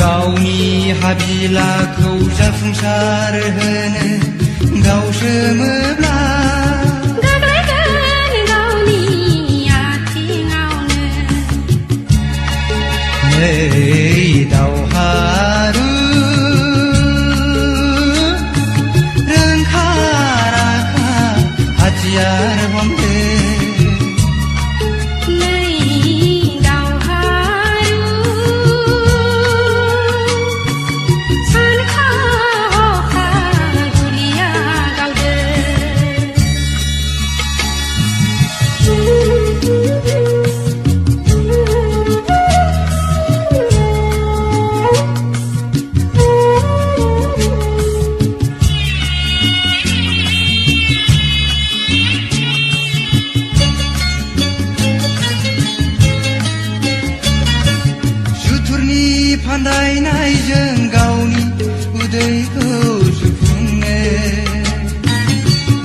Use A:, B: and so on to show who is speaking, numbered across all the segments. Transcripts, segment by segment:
A: गावनि हाबिलाखौ जाफुंसार होनो गावसोमोब्ला
B: गोग्लैगोन गावनि आथिङावनो।
A: नै दावहारु रोंखा राखा हाथियार हमदो। फान्दायनायजों गावनि उदैखौ सुफुंनो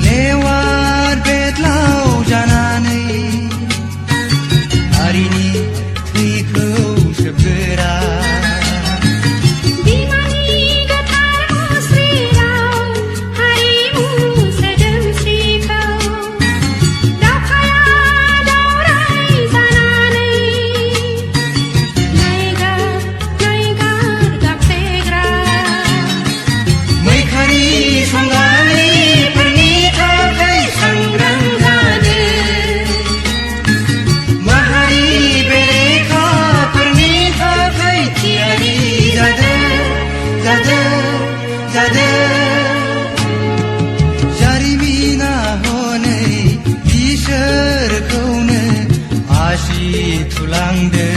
A: लेवार बेदलाव जानानै हारिनि थैखौ सोबगोरा।
B: बिमानि गोथार मुस्रियाव हारिमु सोदोमस्रिखौ दावहाया दावराय जानानै
A: मैखारि संगालिफोरनि थाखाय सांग्रां जादो। माहारि बेरेखाफोरनि थाखाय थियारि जादो जादो जादो। जारिमिना हनै इसोरखौनो आसि थुलांदो।